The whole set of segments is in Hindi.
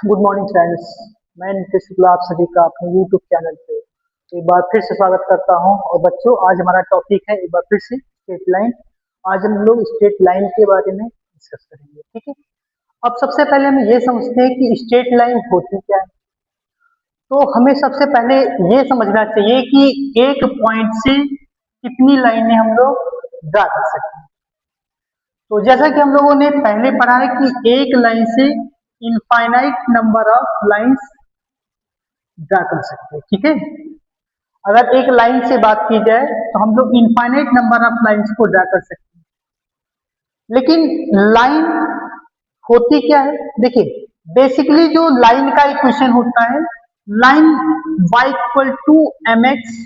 Good morning friends. मैं नीतीश शुक्ला आप सभी का अपने यूट्यूब चैनल पे एक बार फिर से स्वागत करता हूं। और बच्चों, आज हमारा टॉपिक है एक बार फिर से स्ट्रेट लाइन। आज हम लोग स्ट्रेट लाइन के बारे में डिस्कस करेंगे, ठीक है। अब सबसे पहले हम ये समझते हैं कि स्ट्रेट लाइन होती क्या है। तो हमें सबसे पहले ये समझना चाहिए कि एक पॉइंट से कितनी लाइनें हम लोग ड्रा कर सकते हैं। तो जैसा कि हम लोगों ने पहले पढ़ा है कि एक लाइन से infinite number of lines draw कर सकते हैं, ठीक है। अगर एक लाइन से बात की जाए तो हम लोग इनफाइनाइट नंबर ऑफ लाइंस को ड्रा कर सकते हैं। लेकिन लाइन होती क्या है, देखिए बेसिकली जो लाइन का इक्वेशन होता है, line y equal to M X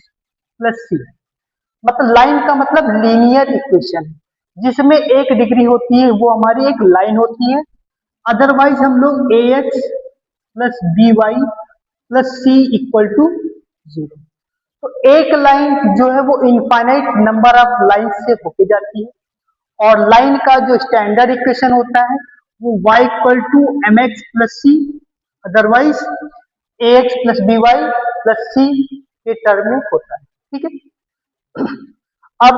plus C. मतलब लाइन का मतलब लीनियर इक्वेशन, जिसमें एक डिग्री होती है, वो हमारी एक लाइन होती है। अदरवाइज हम लोग A x plus B Y plus C equal to 0। तो एक लाइन जो है वो इनफाइनाइट नंबर ऑफ लाइन से होके जाती है। और लाइन का जो स्टैंडर्ड इक्वेशन होता है वो y equal to M X plus C, otherwise A x plus B Y plus C के टर्म में होता है, ठीक है। अब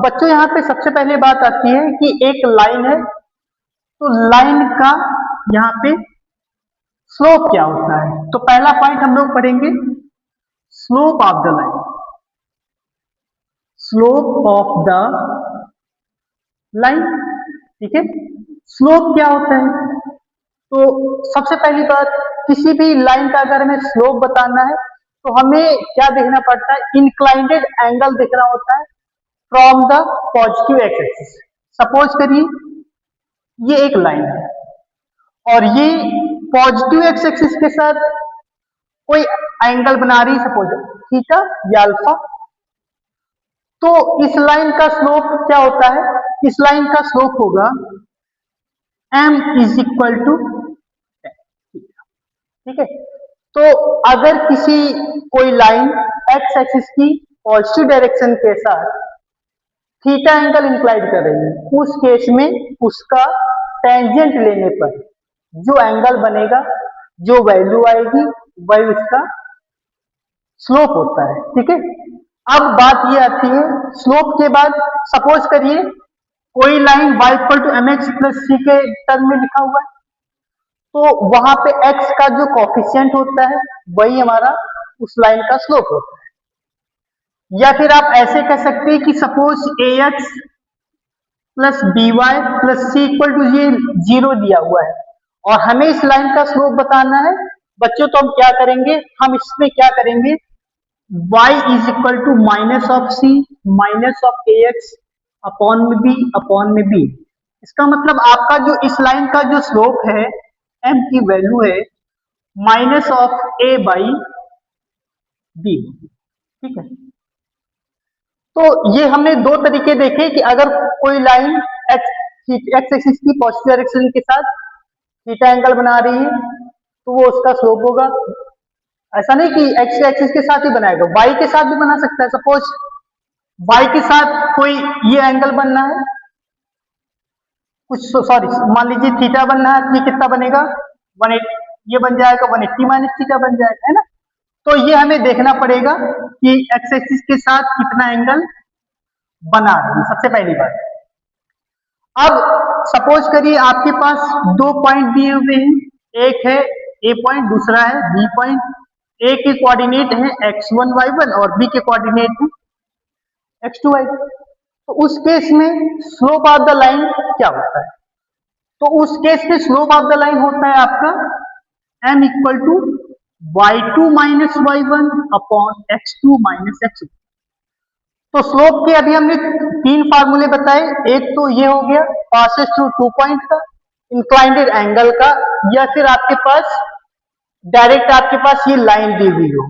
बच्चों, यहाँ पे सबसे पहले बात आती है कि एक लाइन है, तो लाइन का यहाँ पे स्लोप क्या होता है। तो पहला पॉइंट हम लोग पढ़ेंगे slope of the line. Slope of the line, ठीक है। स्लोप क्या होता है? तो सबसे पहली बात, किसी भी लाइन का अगर हमें स्लोप बताना है तो हमें क्या देखना पड़ता है, इंक्लाइंटेड एंगल देखना होता है from the positive x axis. Suppose करिए ये एक लाइन है और ये पॉजिटिव एक्स एक्सिस के साथ कोई एंगल बना रही है, सपोज थीटा या अल्फा। तो इस लाइन का स्लोप क्या होता है? इस लाइन का स्लोप होगा m इज इक्वल टू, ठीक है। तो अगर किसी कोई लाइन एक्स एक्सिस की पॉजिटिव डायरेक्शन के साथ थीटा एंगल इंक्लाइड कर रही है, उस केस में उसका टेंजेंट लेने पर जो एंगल बनेगा, जो वैल्यू आएगी, वही उसका स्लोप होता है, ठीक है। अब बात ये आती है स्लोप के बाद, सपोज करिए कोई line y equal to M X plus C के टर्म में लिखा हुआ है, तो वहां पे x का जो कॉफिशिएंट होता है वही हमारा उस लाइन का स्लोप होता है। या फिर आप ऐसे कह सकते हैं कि suppose a x plus B Y plus C equal to ये 0 दिया हुआ है और हमें इस लाइन का स्लोप बताना है बच्चों। तो हम क्या करेंगे, हम इसमें क्या करेंगे, y is equal to minus of c minus of a x upon में बी। इसका मतलब आपका जो इस लाइन का जो स्लोप है, m की वैल्यू है minus of a by b, ठीक है। तो ये हमने दो तरीके देखे कि अगर कोई लाइन एक्स एक्सिस की पॉजिटिव डायरेक्शन के साथ थीटा एंगल बना रही है तो वो उसका स्लोप होगा। ऐसा नहीं कि एक्स एक्सिस के साथ ही बनाएगा, वाई के साथ भी बना सकता है। सपोज वाई के साथ कोई ये एंगल बनना है, कुछ सॉरी मान लीजिए थीटा बनना है, ये कितना बनेगा 180, ये बन जाएगा 180 माइनस थीटा बन जाएगा, है ना। तो ये हमें देखना पड़ेगा कि एक्स एक्सिस के साथ कितना एंगल बना रही है, सबसे पहली बात। अब सपोज करिए आपके पास दो पॉइंट दिए हुए हैं, एक है ए पॉइंट, दूसरा है बी पॉइंट। ए के कोऑर्डिनेट है x1 y1 और बी के कोऑर्डिनेट है x2 y2। तो उस केस में स्लोप ऑफ द लाइन क्या होता है? तो उस केस में स्लोप ऑफ द लाइन होता है आपका m equal to y2 minus y1 upon x2 minus x1। तो स्लोप के अभी हमने तीन फार्मूले बताए, एक तो ये हो गया पासेस थ्रू टू पॉइंट का, इंक्लाइंटेड एंगल का, या फिर आपके पास डायरेक्ट आपके पास ये लाइन दी हुई हो।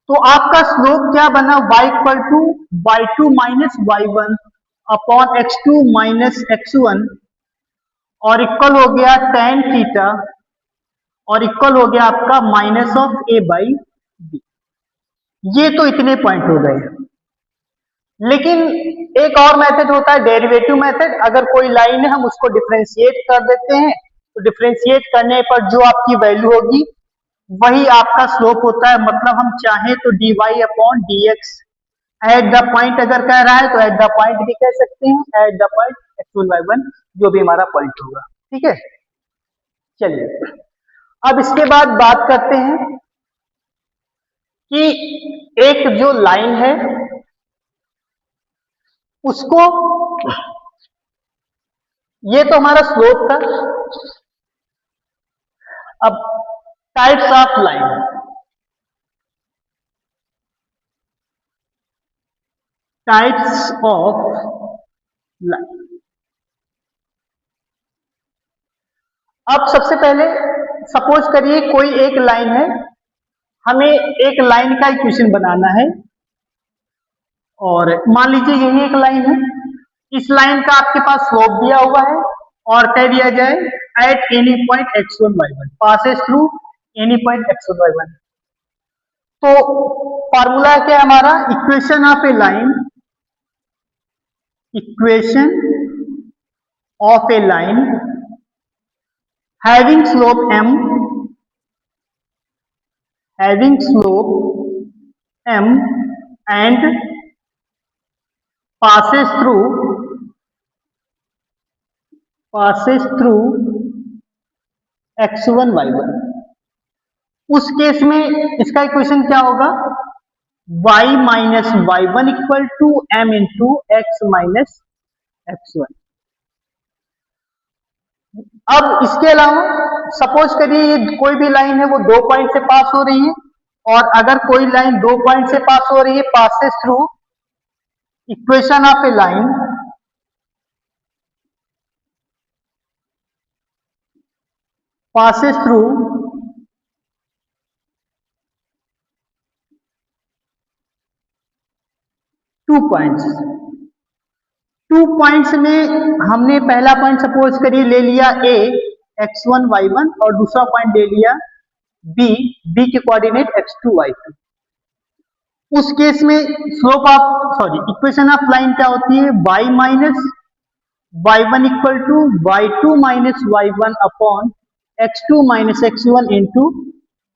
तो आपका स्लोप क्या बना, y equal to y2 minus y1 upon x2 minus x1 और इक्वल हो गया tan थीटा और इक्वल हो गया आपका minus of a by b. ये तो इतने पॉइंट हो गए। लेकिन एक और मेथड होता है डेरिवेटिव मेथड। अगर कोई लाइन है हम उसको डिफरेंशिएट कर देते हैं तो डिफरेंशिएट करने पर जो आपकी वैल्यू होगी वही आपका स्लोप होता है। मतलब हम चाहें तो dy upon dx at the point अगर कह रहा है तो एट द पॉइंट भी कह सकते हैं, at the point x1 y1 जो भी हमारा पॉइंट होगा। ठीक है, चलिए अब इसके बाद बात करते हैं कि एक जो लाइन है उसको, ये तो हमारा स्लोप था। अब types of line, types of line. अब सबसे पहले सपोज करिए कोई एक लाइन है, हमें एक लाइन का इक्वेशन बनाना है और मान लीजिए यही एक लाइन है, इस लाइन का आपके पास स्लोप दिया हुआ है और कह दिया जाए at any point x1 y1 passes through any point x1 y1। तो फॉर्मूला क्या है हमारा, equation of A line, equation of A line having slope m, having slope m and passes through x1 y1। उस केस में इसका इक्वेशन क्या होगा, y minus y1 equal to m into x minus x1। अब इसके अलावा सपोज करिए ये कोई भी लाइन है वो 2 पॉइंट से पास हो रही है, और अगर कोई लाइन 2 पॉइंट से पास हो रही है, passes through, equation of A line, passes through two points में हमने पहला पॉइंट सपोज करिए ले लिया a x1 y1 और दूसरा पॉइंट ले लिया b के कोऑर्डिनेट x2 y2। उस केस में slope of equation of line क्या होती है, y minus y1 equal to y2 minus y1 upon x2 minus x1 into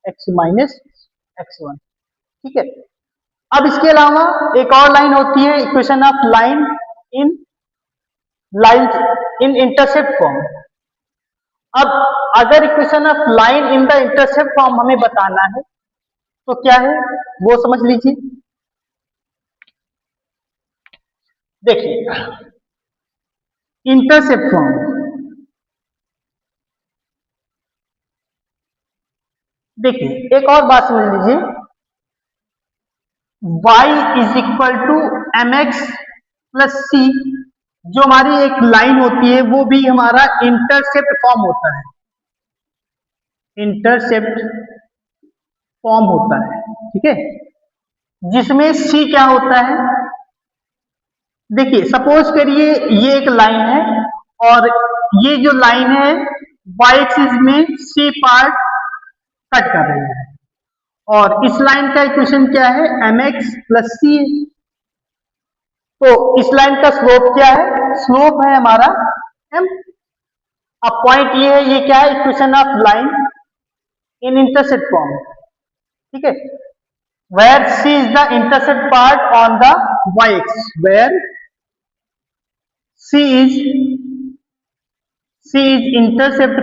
x minus x1। ठीक है, अब इसके अलावा एक और लाइन होती है equation of line in intercept form. अब अगर equation of line in the intercept form हमें बताना है तो क्या है वो समझ लीजिए। देखिए इंटरसेप्ट फॉर्म, देखिए एक और बात समझ लीजिए, y is equal to M X plus C, जो हमारी एक लाइन होती है वो भी हमारा इंटरसेप्ट फॉर्म होता है, इंटरसेप्ट फॉर्म होता है। ठीक है, जिसमें c क्या होता है, देखिए सपोज करिए ये एक लाइन है और ये जो लाइन है y एक्सिस में c पार्ट कट कर रही है, और इस लाइन का इक्वेशन क्या है, mx प्लस सी। तो इस लाइन का स्लोप क्या है, स्लोप है हमारा m। अब पॉइंट ये है, ये क्या है, equation of line in intercept form. ठीक है, where c is the intercept part on the y axis, where c is intercept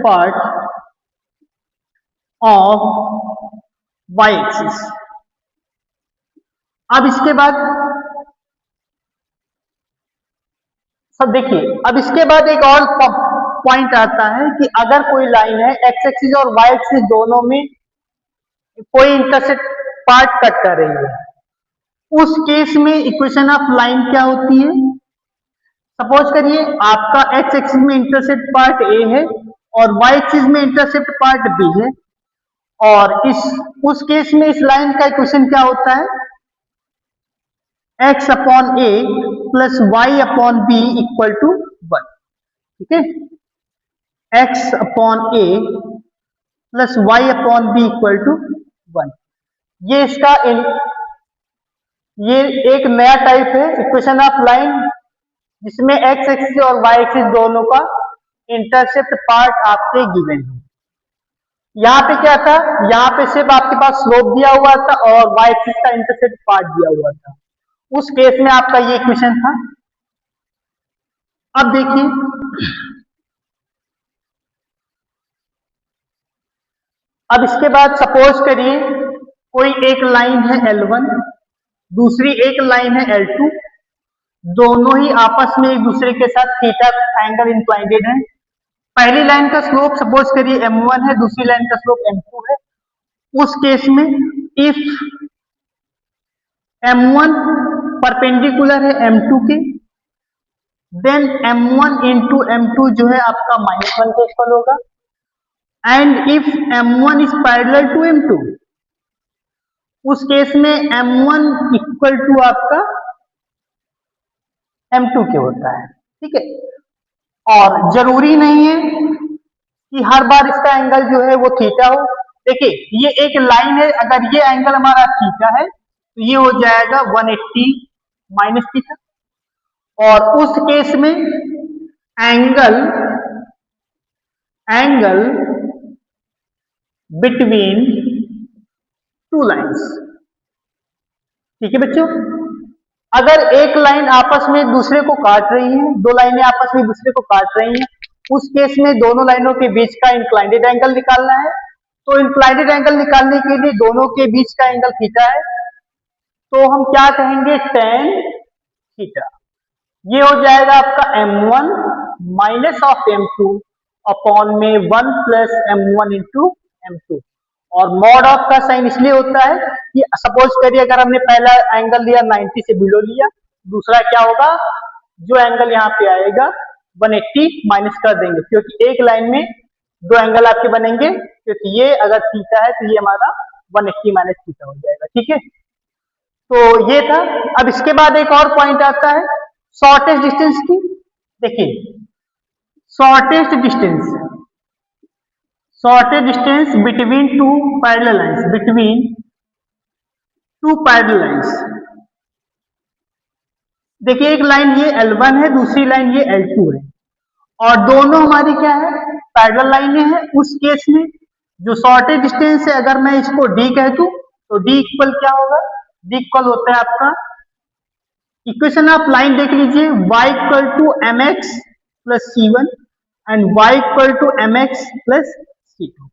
part of y axis। अब इसके बाद सब देखिए, अब इसके बाद एक और पॉइंट आता है कि अगर कोई लाइन है x एक्सिस और y एक्सिस दोनों में कोई इंटरसेप्ट पार्ट कट कर रही है, उस केस में इक्वेशन ऑफ लाइन क्या होती है, सपोज करिए आपका x एक्सिस में इंटरसेप्ट पार्ट a है और y एक्सिस में इंटरसेप्ट पार्ट b है, और उस केस में इस लाइन का इक्वेशन क्या होता है, x upon a plus y upon b equal to 1। ठीक है, x upon a plus y upon b equal to 1। ये इसका ये एक नया टाइप है इक्वेशन ऑफ लाइन जिसमें एक्स एक्सिस और वाई एक्सिस दोनों का इंटरसेप्ट पार्ट आपके गिवन है। यहाँ पे क्या था, यहाँ पे सिर्फ आपके पास स्लोप दिया हुआ था और वाई एक्सिस का इंटरसेप्ट पार्ट दिया हुआ था। उस केस में आपका ये इक्वेशन था। अब देखिए, अब इसके बाद सपोज करिए कोई एक लाइन है L1, दूसरी एक लाइन है L2, दोनों ही आपस में एक दूसरे के साथ थीटा एंगल इंक्लाइंडेड है। पहली लाइन का स्लोप सपोज करिए M1 है, दूसरी लाइन का स्लोप M2 है। उस केस में इफ M1 परपेंडिकुलर है M2 के, देन M1 इंटू M2 जो है आपका -1 के इक्वल होगा। And if M1 is parallel to M2, उस केस में M1 इक्वल टू आपका M2 के होता है। ठीक है, और जरूरी नहीं है कि हर बार इसका एंगल जो है वो थीटा हो। देखिए ये एक लाइन है, अगर ये एंगल हमारा थीटा है तो ये हो जाएगा 180 माइनस थीटा, और उस केस में एंगल बिटवीन टू लाइंस। ठीक है बच्चों, अगर एक लाइन आपस में दूसरे को काट रही है, दो लाइनें आपस में दूसरे को काट रही हैं, उस केस में दोनों लाइनों के बीच का इंक्लाइंडेड एंगल निकालना है। तो इंक्लाइंडेड एंगल निकालने के लिए दोनों के बीच का एंगल थीटा है, तो हम क्या कहेंगे, टेन थीटा। ये हो जाएगा आपका M1 minus of M2 upon में 1 प्लस M1 इंटू M2। और मॉड ऑफ का साइन इसलिए होता है कि सपोज करिए अगर हमने पहला एंगल लिया 90 से बिलो लिया, दूसरा क्या होगा, जो एंगल यहाँ पे आएगा 180 माइनस कर देंगे, क्योंकि एक लाइन में दो एंगल आपके बनेंगे, क्योंकि ये अगर थीटा है तो ये हमारा 180 माइनस थीटा हो जाएगा। ठीक है, तो ये था। अब इसके बाद एक और पॉइंट आता है शॉर्टेस्ट डिस्टेंस की। देखिए shortest distance between two parallel lines, देखिए एक लाइन ये L1 है, दूसरी लाइन ये L2 है, और दोनों हमारी क्या है, पैरेलल लाइनें हैं। उस केस में जो शॉर्टेस्ट डिस्टेंस है, अगर मैं इसको D कह दूं तो D इक्वल क्या होगा, D इक्वल होता है आपका, इक्वेशन आप लाइन देख लीजिए, y equal to mx plus c1 and y equal to mx plus c2।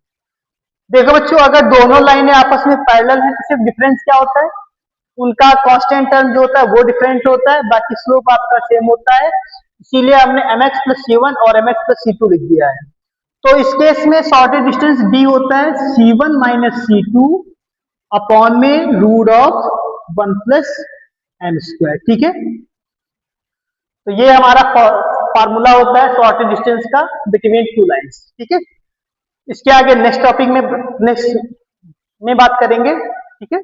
देखो बच्चों, अगर दोनों लाइनें आपस में पैरेलल हैं तो सिर्फ डिफरेंस क्या होता है, उनका कांस्टेंट टर्म जो होता है वो डिफरेंट होता है, बाकी स्लोप आपका सेम होता है। इसीलिए हमने mx प्लस c1 और mx प्लस c2 लिख दिया है। तो इस केस में शॉर्टेस्ट डिस्टेंस d होता है c1 माइनस c2 अपॉन में root of 1 plus m square. ठीक है, तो ये हमारा फार्मूला होता है शॉर्टेस्ट डिस्टेंस का बिटवीन टू लाइंस। ठीक है, इसके आगे नेक्स्ट टॉपिक में बात करेंगे। ठीक है।